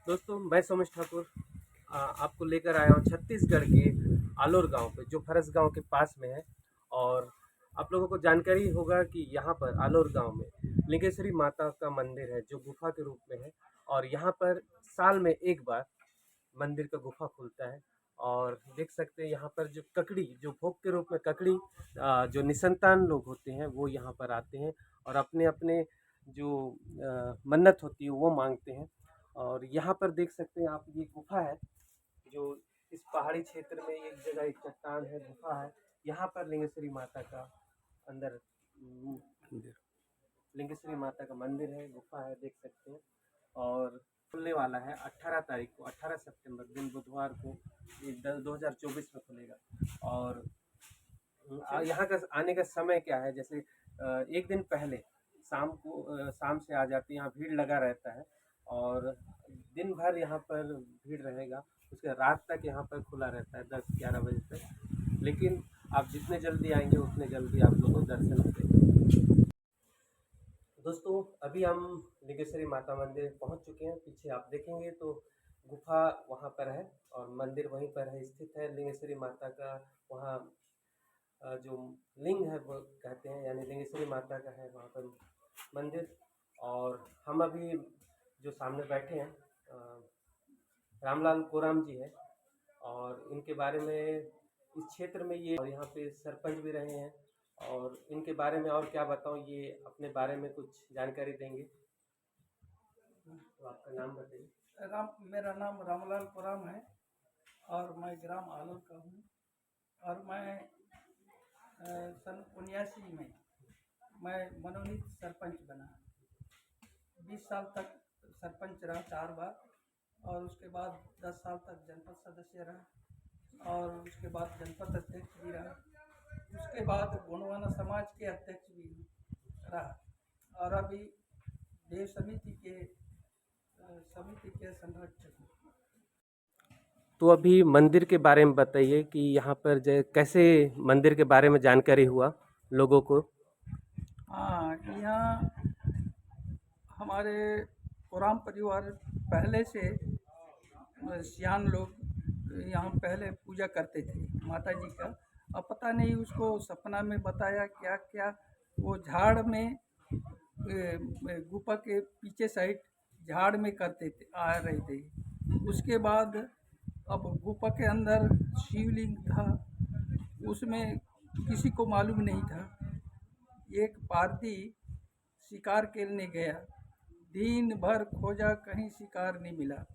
दोस्तों मैं सोमेश ठाकुर आपको लेकर आया हूँ छत्तीसगढ़ के आलोर गांव पे, जो फरस गांव के पास में है। और आप लोगों को जानकारी होगा कि यहाँ पर आलोर गांव में लिंगेश्वरी माता का मंदिर है, जो गुफा के रूप में है। और यहाँ पर साल में एक बार मंदिर का गुफा खुलता है। और देख सकते हैं यहाँ पर जो ककड़ी, जो भोग के रूप में ककड़ी, जो निसंतान लोग होते हैं वो यहाँ पर आते हैं और अपने अपने जो मन्नत होती है वो मांगते हैं। और यहाँ पर देख सकते हैं आप, ये गुफा है जो इस पहाड़ी क्षेत्र में एक जगह एक चट्टान है, गुफा है। यहाँ पर लिंगेश्वरी माता का अंदर मंदिर, लिंगेश्वरी माता का मंदिर है, गुफा है, देख सकते हैं। और खुलने वाला है 18 तारीख को, 18 सितंबर दिन बुधवार को, ये 2024 में खुलेगा। और यहाँ का आने का समय क्या है, जैसे एक दिन पहले शाम को, शाम से आ जाते हैं, यहाँ भीड़ लगा रहता है। और दिन भर यहाँ पर भीड़ रहेगा, उसके रात तक यहाँ पर खुला रहता है, 10-11 बजे तक। लेकिन आप जितने जल्दी आएंगे उतने जल्दी आप लोगों को दर्शन मिलेगा। दोस्तों अभी हम लिंगेश्वरी माता मंदिर पहुंच चुके हैं। पीछे आप देखेंगे तो गुफा वहां पर है और मंदिर वहीं पर है, स्थित है लिंगेश्वरी माता का। वहाँ जो लिंग है वो कहते हैं, यानी लिंगेश्वरी माता का है वहाँ पर मंदिर। और हम अभी जो सामने बैठे हैं, रामलाल कोराम जी है। और इनके बारे में इस क्षेत्र में ये, और यहाँ पे सरपंच भी रहे हैं। और इनके बारे में और क्या बताऊँ, ये अपने बारे में कुछ जानकारी देंगे। तो आपका नाम बताइए। मेरा नाम रामलाल कोराम है और मैं ग्राम आलोर का हूँ। और मैं सन 79 में मैं मनोनीत सरपंच बना। 20 साल तक सरपंच रहा 4 बार, और उसके बाद 10 साल तक जनपद सदस्य रहा, और उसके बाद जनपद अध्यक्ष भी रहा। उसके बाद गोंडवाना समाज के अध्यक्ष भी रहा, और अभी देव समिति के संरक्षक हूँ। तो अभी मंदिर के बारे में बताइए कि यहाँ पर कैसे मंदिर के बारे में जानकारी हुआ लोगों को। हाँ, यहाँ हमारे कोराम परिवार पहले से सियान लोग यहाँ पहले पूजा करते थे माता जी का। अब पता नहीं उसको सपना में बताया क्या क्या, वो झाड़ में गुफा के पीछे साइड झाड़ में करते थे, आ रहे थे। उसके बाद अब गुफा के अंदर शिवलिंग था, उसमें किसी को मालूम नहीं था। एक पारदी शिकार खेलने गया, दिन भर खोजा, कहीं शिकार नहीं मिला।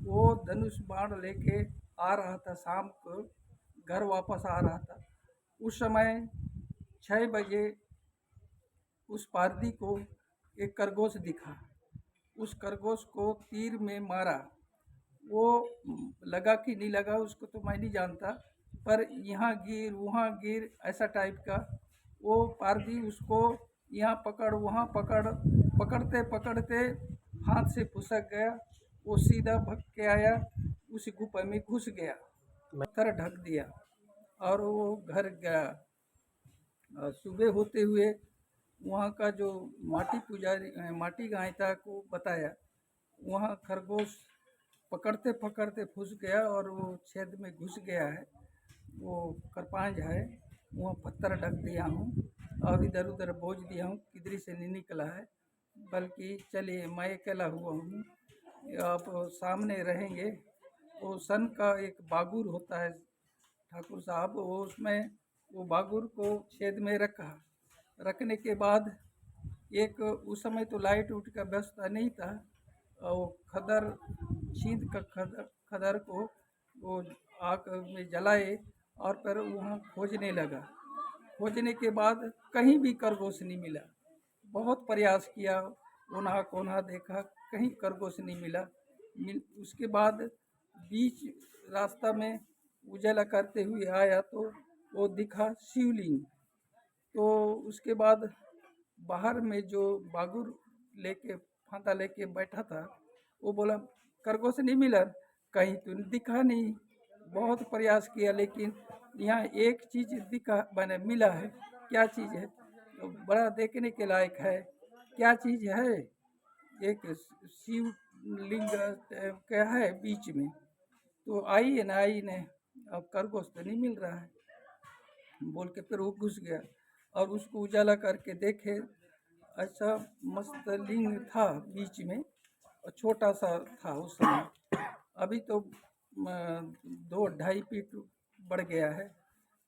वो धनुष बाण लेके आ रहा था, शाम को घर वापस आ रहा था। उस समय 6 बजे उस पारदी को एक खरगोश दिखा। उस खरगोश को तीर में मारा। वो लगा कि नहीं लगा उसको तो मैं नहीं जानता, पर यहाँ गिर वहाँ गिर ऐसा टाइप का। वो पारदी उसको यहाँ पकड़ वहाँ पकड़, पकड़ते पकड़ते हाथ से फुसक गया। वो सीधा भग के आया, उस गुफा में घुस गया, पत्थर ढक दिया और वो घर गया। सुबह होते हुए वहाँ का जो माटी पुजारी माटी गायता को बताया, वहाँ खरगोश पकड़ते पकड़ते फंस गया और वो छेद में घुस गया है। वो करपांज है, वहाँ पत्थर ढक दिया हूँ और इधर उधर बोझ दिया हूँ, किधरी से नहीं निकला है। बल्कि चलिए, मैं अकेला हुआ हूँ, आप सामने रहेंगे। वो सन का एक बागुर होता है ठाकुर साहब, वो उसमें वो बागुर को छेद में रखने के बाद एक, उस समय तो लाइट उठ का व्यवस्था नहीं था, वो खदर छींद का खदर को वो आग में जलाए और फिर वहाँ खोजने लगा। खोजने के बाद कहीं भी खरगोश नहीं मिला। बहुत प्रयास किया, कोना कोना देखा, कहीं खरगोश नहीं मिला। उसके बाद बीच रास्ता में उजाला करते हुए आया तो वो दिखा शिवलिंग। तो उसके बाद बाहर में जो बागुर लेके फांदा लेके बैठा था, वो बोला खरगोश नहीं मिला, कहीं तो दिखा नहीं। बहुत प्रयास किया लेकिन यहाँ एक चीज़ दिखा मैंने मिला है। क्या चीज़ है? तो बड़ा देखने के लायक है। क्या चीज़ है? एक शिव लिंग क्या है बीच में, तो आई है ना आई ने, अब खरगोश तो नहीं मिल रहा है बोल के फिर वो घुस गया और उसको उजाला करके देखे, ऐसा मस्त लिंग था बीच में और छोटा सा था उस समय। अभी तो 2-2.5 फीट बढ़ गया है।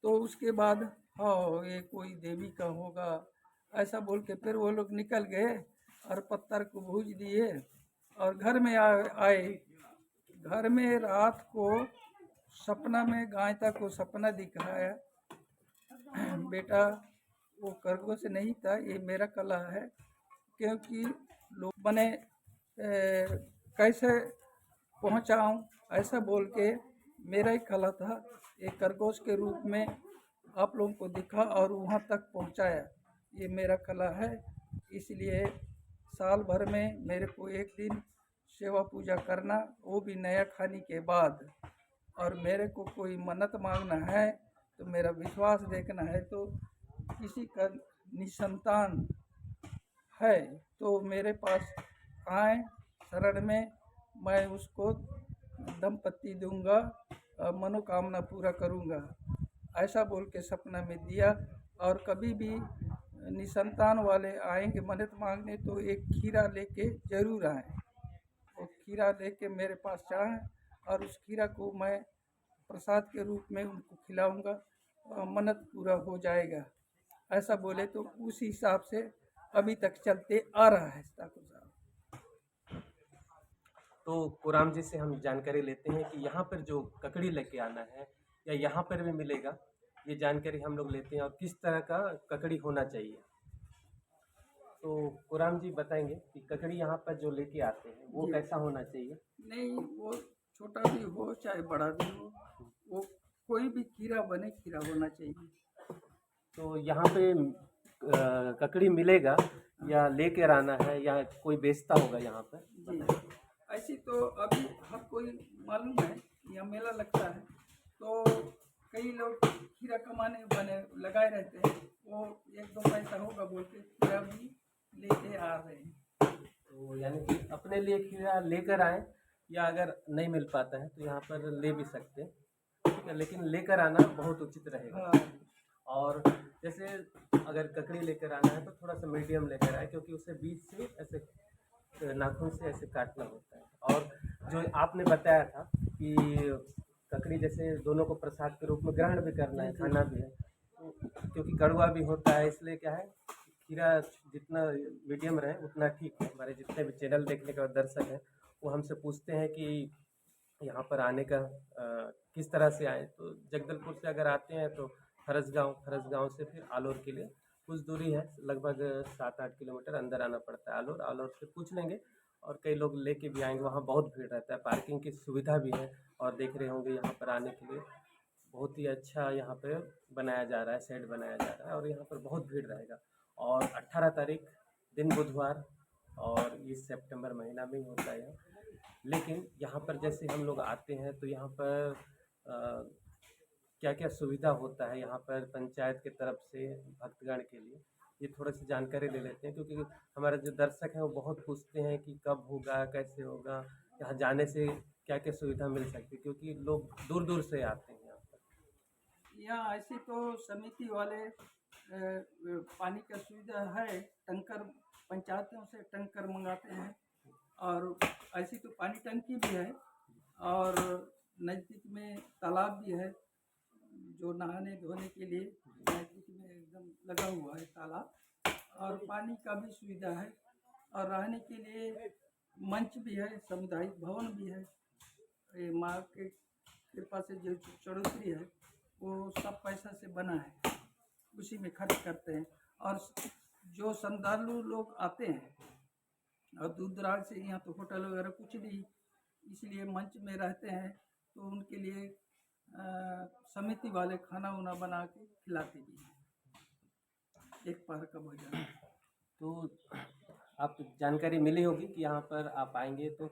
तो उसके बाद हाँ ये कोई देवी का होगा ऐसा बोल के फिर वो लोग निकल गए और पत्थर को भूज दिए और घर में आए। घर में रात को सपना में गायता को सपना दिखाया, बेटा वो खरगोश नहीं था, ये मेरा कला है, क्योंकि लोग बने कैसे पहुंचाऊं ऐसा बोल के मेरा ही कला था, एक खरगोश के रूप में आप लोगों को दिखा और वहां तक पहुंचाया, ये मेरा कला है। इसलिए साल भर में मेरे को एक दिन सेवा पूजा करना, वो भी नया खाने के बाद, और मेरे को कोई मन्नत मांगना है तो मेरा विश्वास देखना है, तो किसी का निसंतान है तो मेरे पास आए शरण में, मैं उसको दंपत्ति दूंगा, मनोकामना पूरा करूंगा ऐसा बोल के सपना में दिया। और कभी भी निसंतान वाले आएंगे मन्नत मांगने तो एक खीरा लेके जरूर आए, वो खीरा लेके मेरे पास चढ़ाएं और उस खीरा को मैं प्रसाद के रूप में उनको खिलाऊंगा, मन्नत पूरा हो जाएगा ऐसा बोले। तो उस हिसाब से अभी तक चलते आ रहा है ठाकुर साहब। तो कुराम जी से हम जानकारी लेते हैं कि यहाँ पर जो ककड़ी लेके आना है या यहाँ पर भी मिलेगा, ये जानकारी हम लोग लेते हैं और किस तरह का ककड़ी होना चाहिए। तो कुराम जी बताएंगे कि ककड़ी यहाँ पर जो लेके आते हैं वो जी। कैसा होना चाहिए। नहीं वो छोटा भी हो चाहे बड़ा भी हो, वो कोई भी खीरा बने खीरा होना चाहिए। तो यहाँ पे ककड़ी मिलेगा या लेकर आना है या कोई बेचता होगा यहाँ पर। जी ऐसी तो अभी हर कोई मालूम है, यहाँ मेला लगता है तो कई लोग खीरा कमाने बने लगाए रहते हैं, वो 1-2 पैसा होगा बोल के खीरा भी लेके आ रहे हैं। तो यानी कि अपने लिए खीरा लेकर आए या अगर नहीं मिल पाता है तो यहाँ पर ले भी सकते हैं, ठीक है, लेकिन लेकर आना बहुत उचित रहेगा। हाँ और जैसे अगर ककड़ी लेकर आना है तो थोड़ा सा मीडियम लेकर आए, क्योंकि उसे बीच से ऐसे नाखून से ऐसे काटना होता है। और जो आपने बताया था कि ककड़ी जैसे दोनों को प्रसाद के रूप में ग्रहण भी करना है, खाना भी है, तो क्योंकि कड़वा भी होता है इसलिए क्या है खीरा जितना मीडियम रहे उतना ठीक है। हमारे जितने भी चैनल देखने के बाद दर्शक हैं वो हमसे पूछते हैं कि यहाँ पर आने का किस तरह से आए। तो जगदलपुर से अगर आते हैं तो फरसगांव से फिर आलोर के लिए कुछ दूरी है, लगभग 7-8 किलोमीटर अंदर आना पड़ता है। आलोर आलोर से पूछ लेंगे और कई लोग लेके भी आएंगे, वहाँ बहुत भीड़ रहता है, पार्किंग की सुविधा भी है। और देख रहे होंगे यहाँ पर आने के लिए बहुत ही अच्छा यहाँ पे बनाया जा रहा है, शेड बनाया जा रहा है और यहाँ पर बहुत भीड़ रहेगा। और 18 तारीख दिन बुधवार और इस सितंबर महीना में ही होता है। लेकिन यहाँ पर जैसे हम लोग आते हैं तो यहाँ पर क्या क्या सुविधा होता है यहाँ पर पंचायत की तरफ से भक्तगण के लिए, ये थोड़ी सी जानकारी ले लेते हैं, क्योंकि हमारे जो दर्शक हैं वो बहुत पूछते हैं कि कब होगा, कैसे होगा, यहाँ जाने से क्या क्या सुविधा मिल सकती है, क्योंकि लोग दूर दूर से आते हैं यहाँ पर। यहाँ ऐसी तो समिति वाले पानी का सुविधा है, टंकर पंचायतों से टंकर मंगाते हैं, और ऐसी तो पानी टंकी भी है और नज़दीक में तालाब भी है जो नहाने धोने के लिए नज़दीक में एकदम लगा हुआ है तालाब, और पानी का भी सुविधा है और रहने के लिए मंच भी है, सामुदायिक भवन भी है। ये माँ के कृपा से जो चढ़ोतरी है वो सब पैसा से बना है, उसी में खर्च करते हैं। और जो श्रद्धालु लोग आते हैं और दूर दराज से, यहाँ तो होटल वगैरह कुछ नहीं, इसलिए मंच में रहते हैं तो उनके लिए समिति वाले खाना उना बना के खिलाते भी हैं, एक पहर का भोजन। तो आप जानकारी मिली होगी कि यहाँ पर आप आएंगे तो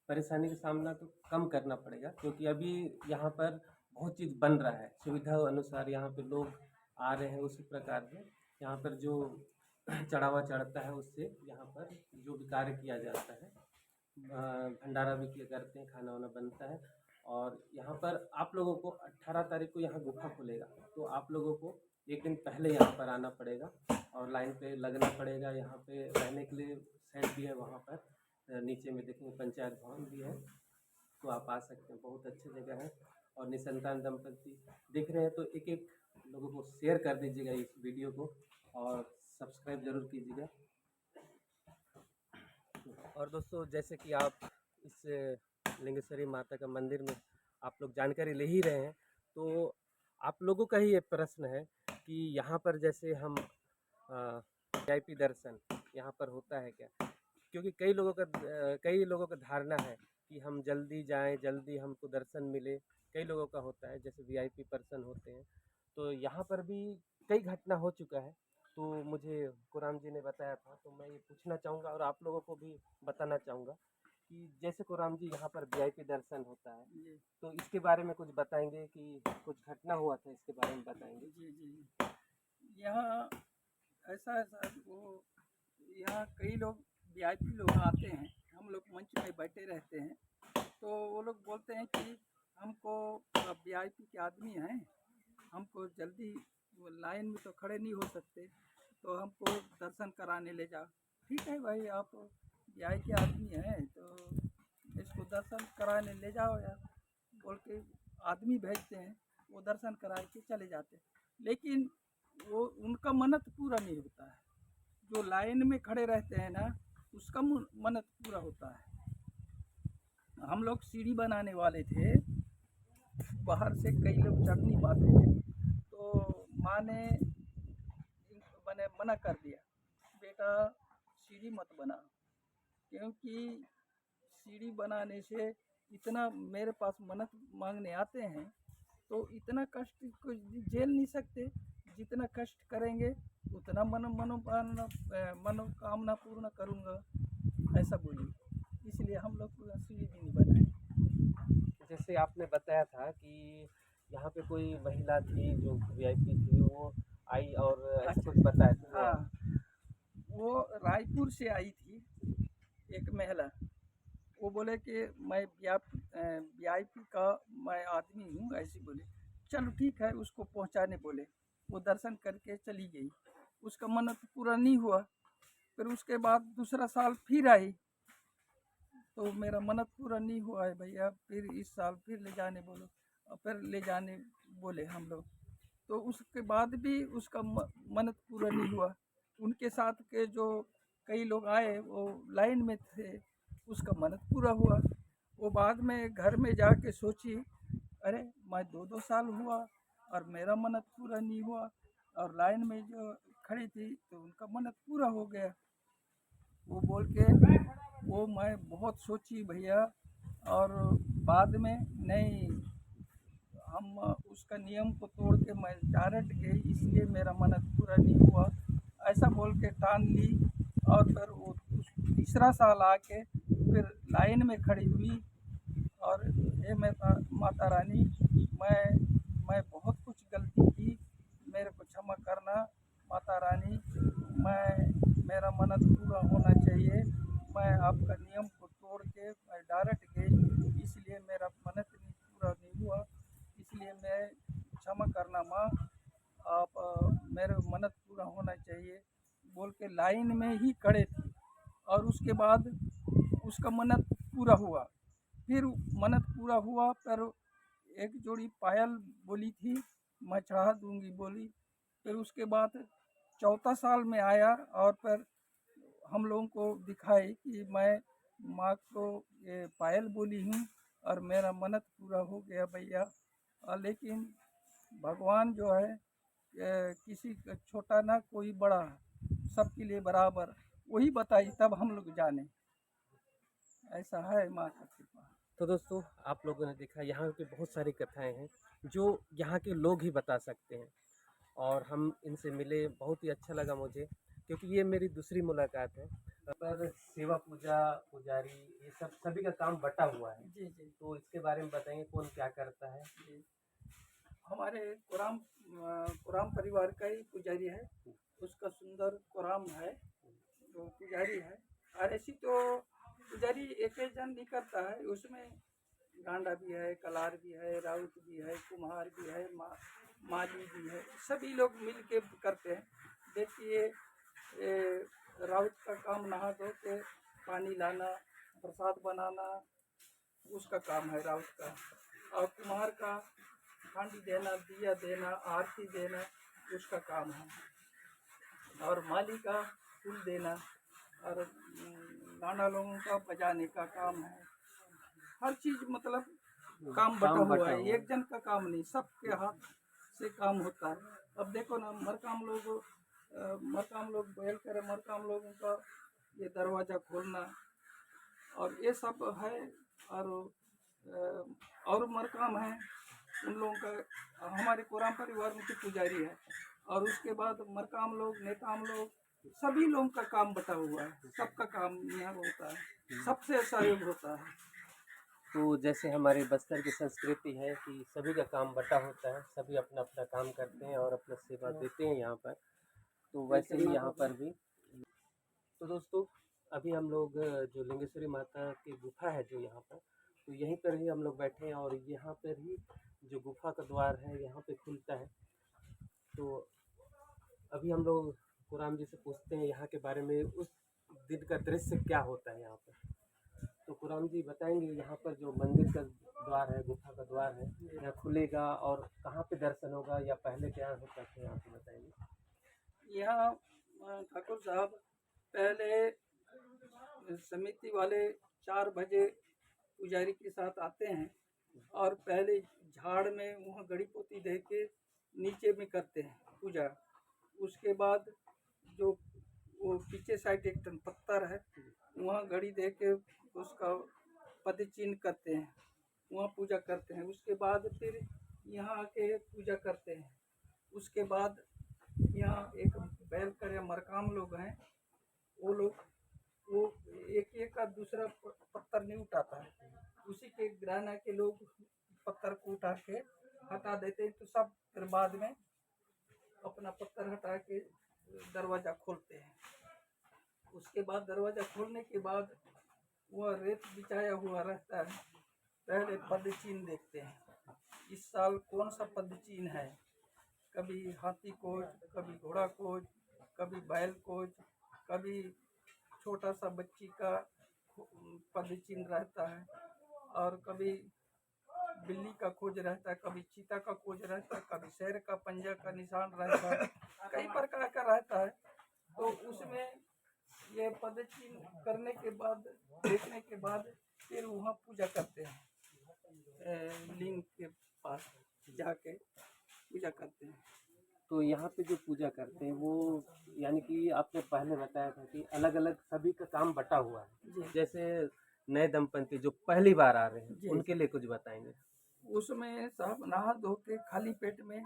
परेशानी का सामना तो कम करना पड़ेगा, क्योंकि अभी यहाँ पर बहुत चीज़ बन रहा है, सुविधा अनुसार यहाँ पे लोग आ रहे हैं। उसी प्रकार से यहाँ पर जो चढ़ावा चढ़ता है उससे यहाँ पर जो भी कार्य किया जाता है भंडारा भी किया करते हैं, खाना वाना बनता है। और यहाँ पर आप लोगों को 18 तारीख को यहाँ गुफा खुलेगा, तो आप लोगों को एक दिन पहले यहाँ पर आना पड़ेगा और लाइन पे लगना पड़ेगा। यहाँ पे रहने के लिए शेड भी है वहाँ पर, नीचे में देखेंगे पंचायत भवन भी है, तो आप आ सकते हैं। बहुत अच्छी जगह है। और निसंतान दंपति देख रहे हैं तो एक एक लोगों को शेयर कर दीजिएगा इस वीडियो को, और सब्सक्राइब ज़रूर कीजिएगा। और दोस्तों, जैसे कि आप इस लिंगेश्वरी माता का मंदिर में आप लोग जानकारी ले ही रहे हैं, तो आप लोगों का ही ये प्रश्न है कि यहाँ पर जैसे हम वीआईपी दर्शन यहाँ पर होता है क्या? क्योंकि कई लोगों का धारणा है कि हम जल्दी जाएं, जल्दी हमको दर्शन मिले। कई लोगों का होता है, जैसे वीआईपी पर्सन होते हैं। तो यहाँ पर भी कई घटना हो चुका है, तो मुझे कुराम जी ने बताया था, तो मैं ये पूछना चाहूँगा और आप लोगों को भी बताना चाहूँगा कि जैसे कुराम जी यहाँ पर वीआईपी दर्शन होता है, जी तो इसके बारे में कुछ बताएंगे कि कुछ घटना हुआ था, इसके बारे में बताएंगे? जी जी। यहाँ ऐसा है सर, वो यहाँ कई लोग वीआईपी लोग आते हैं, हम लोग मंच में बैठे रहते हैं, तो वो लोग बोलते हैं कि हमको वीआईपी के आदमी हैं, हमको जल्दी वो लाइन में तो खड़े नहीं हो सकते, तो हमको दर्शन कराने ले जाओ। ठीक है भाई, आप वीआईपी के आदमी हैं तो इसको दर्शन कराने ले जाओ यार, बोल के आदमी भेजते हैं, वो दर्शन करा के चले जाते हैं। लेकिन वो उनका मन्नत पूरा नहीं होता है। जो लाइन में खड़े रहते हैं ना, उसका मन्नत पूरा होता है। हम लोग सीढ़ी बनाने वाले थे, बाहर से कई लोग चढ़ नहीं पाते थे, तो माँ ने मैंने मना कर दिया, बेटा सीढ़ी मत बना, क्योंकि सीढ़ी बनाने से इतना मेरे पास मन्नत मांगने आते हैं, तो इतना कष्ट को झेल नहीं सकते। जितना कष्ट करेंगे उतना मनोकामना पूर्ण करूँगा, ऐसा बोली। इसलिए हम लोग सीढ़ी भी नहीं बनाए। जैसे आपने बताया था कि यहाँ पे कोई महिला थी जो वीआईपी थी, वो आई और ऐसा कुछ बताया था। हाँ, वो रायपुर से आई थी एक महिला। वो बोले कि मैं वीआईपी का मैं आदमी हूँ, ऐसी बोले। चलो ठीक है, उसको पहुँचाने बोले। वो दर्शन करके चली गई, उसका मन्नत पूरा नहीं हुआ। फिर उसके बाद दूसरा साल फिर आई, तो मेरा मन्नत पूरा नहीं हुआ है भैया, फिर इस साल फिर ले जाने बोलो, और फिर ले जाने बोले हम लोग। तो उसके बाद भी उसका मन्नत पूरा नहीं हुआ। उनके साथ के जो कई लोग आए, वो लाइन में थे, उसका मन्नत पूरा हुआ। वो बाद में घर में जाके सोची, अरे मैं 2-2 साल हुआ और मेरा मन्नत पूरा नहीं हुआ, और लाइन में जो खड़ी थी तो उनका मन्नत पूरा हो गया। वो बोल के वो मैं बहुत सोची भैया, और बाद में नहीं, हम उसका नियम को तोड़ के मैं डायरेक्ट गई, इसलिए मेरा मन्नत पूरा नहीं हुआ, ऐसा बोल के ठान ली। और फिर वो तीसरा साल आके फिर लाइन में खड़ी हुई, और हे माता रानी, मैं बहुत कुछ गलती की, मेरे को क्षमा करना माता रानी, मेरा मन्नत पूरा होना चाहिए, मैं आपका नियम को तोड़ के मैं डायरेक्ट गई, इसलिए मेरा मन्नत पूरा नहीं हुआ, इसलिए मैं क्षमा करना माँ, आप मेरे मन्नत पूरा होना चाहिए, बोल के लाइन में ही खड़े थे। और उसके बाद उसका मन्नत पूरा हुआ। फिर मन्नत पूरा हुआ, पर एक जोड़ी पायल बोली थी, मैं चढ़ा दूंगी बोली। फिर उसके बाद चौथा साल में आया, और फिर हम लोगों को दिखाई कि मैं माँ को ये पायल बोली हूँ और मेरा मन्नत पूरा हो गया भैया। लेकिन भगवान जो है, किसी का छोटा ना कोई बड़ा, सबके लिए बराबर, वही बताई तब हम लोग जाने। ऐसा है माँ का कृपा। तो दोस्तों, आप लोगों ने देखा यहाँ पे बहुत सारी कथाएं हैं जो यहाँ के लोग ही बता सकते हैं, और हम इनसे मिले, बहुत ही अच्छा लगा मुझे, क्योंकि ये मेरी दूसरी मुलाकात है। पर सेवा पूजा, पुजारी, ये सब सभी का काम बटा हुआ है। जी जी तो इसके बारे में बताएंगे कौन क्या करता है? जी। हमारे कुराम परिवार का ही पुजारी है, उसका सुंदर कुराम है, जो पुजारी है। और ऐसी तो पुजारी एक ही जन नहीं करता है, उसमें गांडा भी है, कलार भी है, राउत भी है, कुम्हार भी है, माली भी है, सभी लोग मिल के करते हैं। देखिए राउत का काम नहा धो के पानी लाना, प्रसाद बनाना, उसका काम है राउत का। और कुम्हार का हांडी देना, दिया देना, आरती देना, उसका काम है। और माली का फूल देना, और गाना लोगों का बजाने का काम है। हर चीज मतलब काम बटा हुआ है, एक जन का काम नहीं, सबके हाथ से काम होता है। अब देखो ना, मरकाम लोग बैल करे, मरकाम लोगों का ये दरवाजा खोलना और ये सब है। और मरकाम है उन लोगों का, हमारे कोराम परिवार में तो पुजारी है, और उसके बाद मरकाम लोग, नेताम लोग, सभी लोगों का काम बटा हुआ है, सबका काम यहाँ होता है, सबसे सहयोग होता है। तो जैसे हमारी बस्तर की संस्कृति है कि सभी का काम बटा होता है, सभी अपना अपना काम करते हैं और अपना सेवा देते हैं यहाँ पर, तो वैसे ही यहाँ पर भी। तो दोस्तों, अभी हम लोग जो लिंगेश्वरी माता की गुफा है जो यहाँ पर, तो यहीं पर ही हम लोग बैठे हैं और यहाँ पर ही जो गुफा का द्वार है यहाँ पे खुलता है। तो अभी हम लोग कुराम जी से पूछते हैं यहाँ के बारे में, उस दिन का दृश्य क्या होता है यहाँ पर। तो कुराम जी बताएंगे यहाँ पर जो मंदिर का द्वार है, गुफा का द्वार है, यहाँ खुलेगा और कहाँ पे दर्शन होगा या पहले क्या होता था, यहाँ पे बताएंगे। यहाँ ठाकुर साहब पहले समिति वाले 4 बजे पुजारी के साथ आते हैं और पहले झाड़ में वहाँ गड़ी पोती दे के नीचे में करते हैं पूजा। उसके बाद जो वो पीछे साइड एक टन पत्थर है, वहाँ गड़ी दे के उसका पद चिन्ह करते हैं, वहाँ पूजा करते हैं। उसके बाद फिर यहाँ आके पूजा करते हैं। उसके बाद यहाँ एक बैल कर या मरकाम लोग हैं, वो एक एक का दूसरा पत्थर नहीं उठाता है, उसी के ग्राना के लोग पत्थर को उठा के हटा देते हैं। तो सब फिर बाद में अपना पत्थर हटा के दरवाज़ा खोलते हैं। उसके बाद दरवाज़ा खोलने के बाद वह रेत बिछाया हुआ रहता है, पहले पद चिन्ह देखते हैं, इस साल कौन सा पद चिन्ह है। कभी हाथी कोज, कभी घोड़ा कोज, कभी बैल कोज, कभी छोटा सा बच्ची का पद चिन्ह रहता है, और कभी बिल्ली का खोज रहता है, कभी चीता का खोज रहता है, कभी शेर का पंजा का निशान रहता है, कई प्रकार का रहता है। तो उसमें ये पद चिन्ह करने के बाद, देखने के बाद फिर वहाँ पूजा करते हैं, लिंग के पास जाके पूजा करते हैं। तो यहाँ पे जो पूजा करते हैं वो, यानी कि आपने पहले बताया था कि अलग अलग सभी का काम बटा हुआ है। जैसे नए दंपति जो पहली बार आ रहे हैं उनके लिए कुछ बताएंगे। उसमें सब नहा धो के खाली पेट में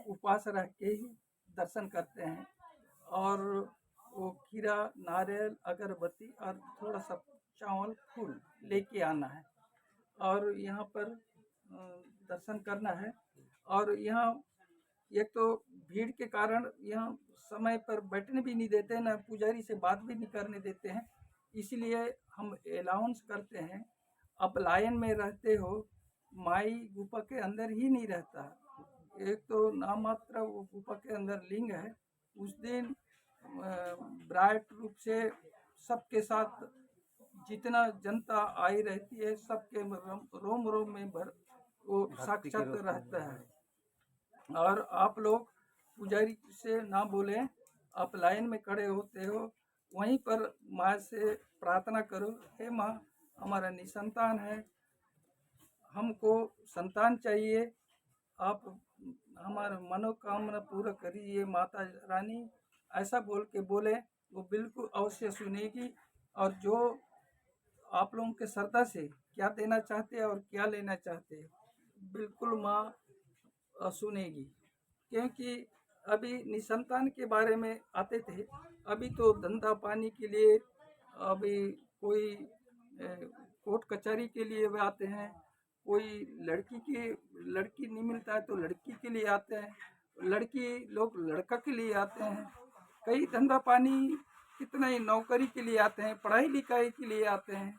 उपवास रह के ही दर्शन करते हैं, और वो खीरा, नारियल, अगरबत्ती और थोड़ा सा चावल फूल लेके आना है, और यहाँ पर दर्शन करना है। और यहाँ एक तो भीड़ के कारण यहाँ समय पर बैठने भी नहीं देते, ना पुजारी से बात भी नहीं करने देते हैं, इसलिए हम अलाउंस करते हैं, अब लाइन में रहते हो, माई गुफा के अंदर ही नहीं रहता। एक तो नाम मात्र वो गुफा के अंदर लिंग है। उस दिन ब्राइट रूप से सबके साथ जितना जनता आई रहती है, सबके रोम रोम में भर वो साक्षात रहता है। और आप लोग पुजारी से ना बोले, आप लाइन में खड़े होते हो, वहीं पर माँ से प्रार्थना करो, हे माँ हमारा निसंतान है, हमको संतान चाहिए, आप हमारा मनोकामना पूरा करिए माता रानी, ऐसा बोल के बोले, वो बिल्कुल अवश्य सुनेगी। और जो आप लोगों के श्रद्धा से क्या देना चाहते हैं और क्या लेना चाहते हैं, बिल्कुल माँ सुनेगी। क्योंकि अभी निसंतान के बारे में आते थे, अभी तो धंधा पानी के लिए, अभी कोई कोर्ट कचहरी के लिए वे आते हैं, कोई लड़की नहीं मिलता है तो लड़की के लिए आते हैं, लड़की लोग लड़का के लिए आते हैं, कई धंधा पानी कितना ही नौकरी के लिए आते हैं, पढ़ाई लिखाई के लिए आते हैं।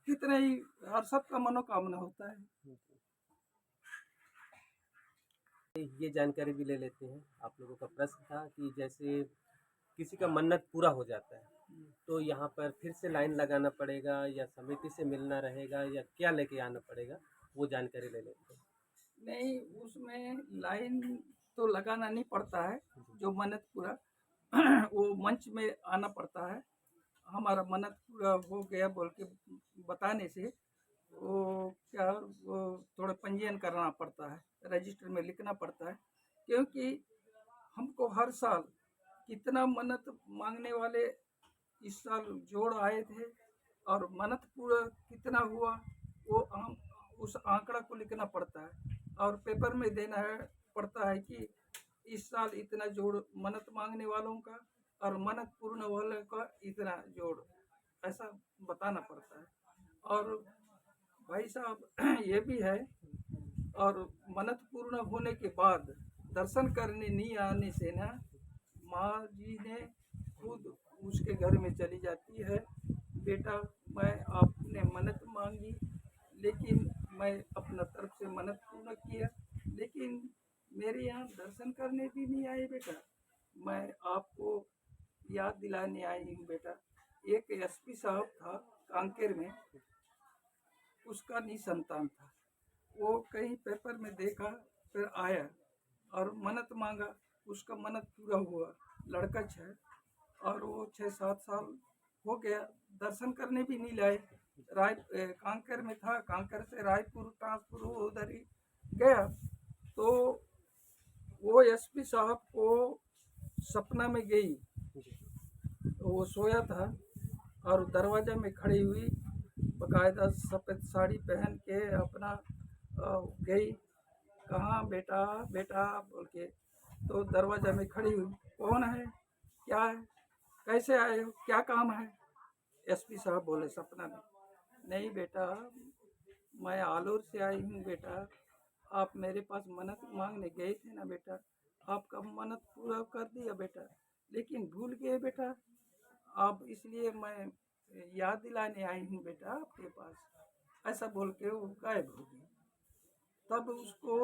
कितना ही हर सबका मनोकामना होता है। ये जानकारी भी ले लेते हैं। आप लोगों का प्रश्न था कि जैसे किसी का मन्नत पूरा हो जाता है, तो यहाँ पर फिर से लाइन लगाना पड़ेगा या समिति से मिलना रहेगा या क्या लेके आना पड़ेगा, वो जानकारी ले लेते हैं। नहीं, उसमें लाइन तो लगाना नहीं पड़ता है। जो मन्नत पूरा वो मंच में आना पड़ता है। हमारा मन्नत पूरा हो गया बोल के बताने से वो क्या वो थोड़ा पंजीयन करना पड़ता है, रजिस्टर में लिखना पड़ता है। क्योंकि हमको हर साल कितना मन्नत मांगने वाले इस साल जोड़ आए थे और मन्नत पूरा कितना हुआ वो हम उस आंकड़ा को लिखना पड़ता है और पेपर में देना है पड़ता है कि इस साल इतना जोड़ मन्नत मांगने वालों का और मन्नत पूर्ण वाले का इतना जोड़, ऐसा बताना पड़ता है। और भाई साहब ये भी है, और मन्नत पूर्ण होने के बाद दर्शन करने नहीं आने से ना माँ जी ने खुद उसके घर में चली जाती है, बेटा मैं आपने मन्नत मांगी लेकिन मैं अपना तरफ से मन्नत पूर्ण किया, लेकिन मेरे यहाँ दर्शन करने भी नहीं आए बेटा, मैं आपको याद दिलाने आई हूँ बेटा। एक एसपी साहब था कांकेर में, उसका निसंतान था। वो कहीं पेपर में देखा, फिर आया और मन्नत मांगा, उसका मन्नत पूरा हुआ। लड़का 6 और वो 6-7 साल हो गया, दर्शन करने भी नहीं लाए। कांकेर में था, कांकेर से रायपुर ट्रांसफर हुआ, उधर ही गया। तो वो एसपी साहब को सपना में गई, वो सोया था और दरवाजा में खड़ी हुई, बकायदा सफ़ेद साड़ी पहन के अपना गई, कहाँ बेटा बेटा बोल के। तो दरवाजा में खड़ी हुई, कौन है, क्या है, कैसे आए हो, क्या काम है। एसपी साहब बोले सपना में, नहीं बेटा मैं आलोर से आई हूँ बेटा, आप मेरे पास मन्नत मांगने गए थे ना बेटा, आपका मन्नत पूरा कर दिया बेटा, लेकिन भूल गए बेटा आप, इसलिए मैं याद दिलाने आई हूँ बेटा आपके पास, ऐसा बोल के वो गायब हो गई। तब उसको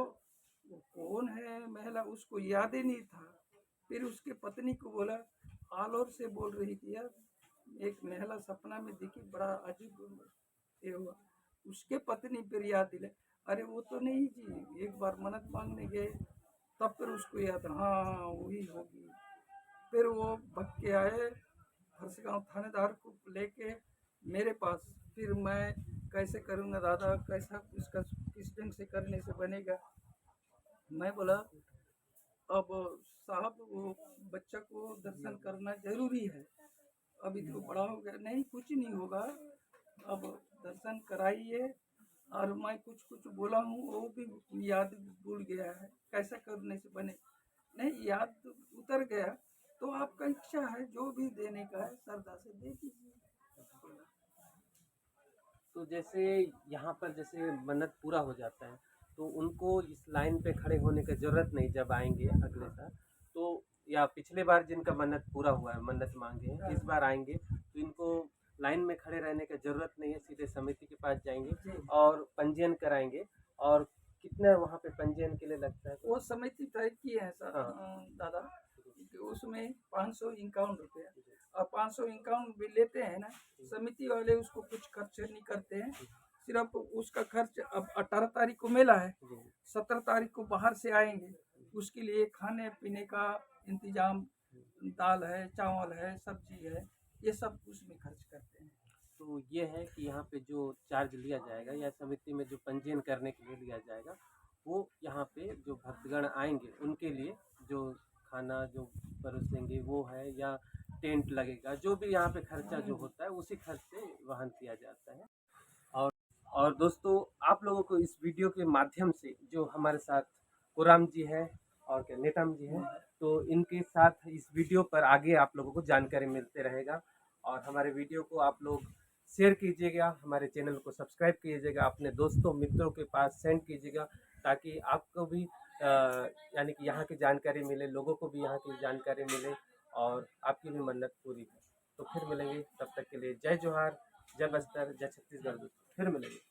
वो कौन है महिला उसको याद ही नहीं था। फिर उसके पत्नी को बोला, आलोर से बोल रही थी यार, एक महिला सपना में दिखी, बड़ा अजीब ये हुआ। उसके पत्नी फिर याद दिले, अरे वो तो नहीं जी, एक बार मन्नत मांगने गए, तब फिर उसको याद, हाँ वही होगी। फिर वो भग के आए, हरसगांव थानेदार को लेके मेरे पास। फिर मैं कैसे करूँगा दादा, कैसा इसका किस ढंग से करने से बनेगा। मैं बोला अब साहब वो बच्चा को दर्शन करना जरूरी है, अभी तो बड़ा हो गया, नहीं कुछ नहीं होगा, अब दर्शन कराइए। और मैं कुछ कुछ बोला हूँ वो भी याद भूल गया है, कैसा करने से बने। नहीं याद तो उतर गया, तो आपका इच्छा है जो भी देने का है श्रद्धा से दे दीजिए। तो जैसे यहाँ पर जैसे मन्नत पूरा हो जाता है, तो उनको इस लाइन पे खड़े होने की ज़रूरत नहीं जब आएंगे अगले साल, तो या पिछले बार जिनका मन्नत पूरा हुआ है, मन्नत मांगे हैं, इस बार आएंगे तो इनको लाइन में खड़े रहने की ज़रूरत नहीं है, सीधे समिति के पास जाएंगे और पंजीयन कराएंगे। और कितना वहाँ पे पंजीयन के लिए लगता है? वो समिति तय की है सर, हाँ। दादा, कि उसमें 551 रुपया, और 551 भी लेते हैं ना, समिति वाले उसको कुछ खर्च नहीं करते हैं, सिर्फ उसका खर्च। अब 18 तारीख को मेला है, 17 तारीख को बाहर से आएंगे, उसके लिए खाने पीने का इंतजाम, दाल है, चावल है, सब्जी है, ये सब उसमें खर्च करते हैं। तो ये है कि यहाँ पे जो चार्ज लिया जाएगा या समिति में जो पंजीयन करने के लिए लिया जाएगा, वो यहाँ पे जो भक्तगण आएंगे उनके लिए जो खाना जो परोसेंगे वो है, या टेंट लगेगा, जो भी यहाँ पे खर्चा जो होता है उसी खर्च से वहन किया जाता है। और और दोस्तों, आप लोगों को इस वीडियो के माध्यम से जो हमारे साथ कोराम जी है और क्या नेतम जी हैं, तो इनके साथ इस वीडियो पर आगे आप लोगों को जानकारी मिलते रहेगा। और हमारे वीडियो को आप लोग शेयर कीजिएगा, हमारे चैनल को सब्सक्राइब कीजिएगा, अपने दोस्तों मित्रों के पास सेंड कीजिएगा, ताकि आपको भी यानी कि यहाँ की जानकारी मिले, लोगों को भी यहाँ की जानकारी मिले और आपकी भी मन्नत पूरी हो। तो फिर मिलेंगे, तब तक के लिए जय जोहार, जय बस्तर, जय छत्तीसगढ़। फिर मिलेंगे।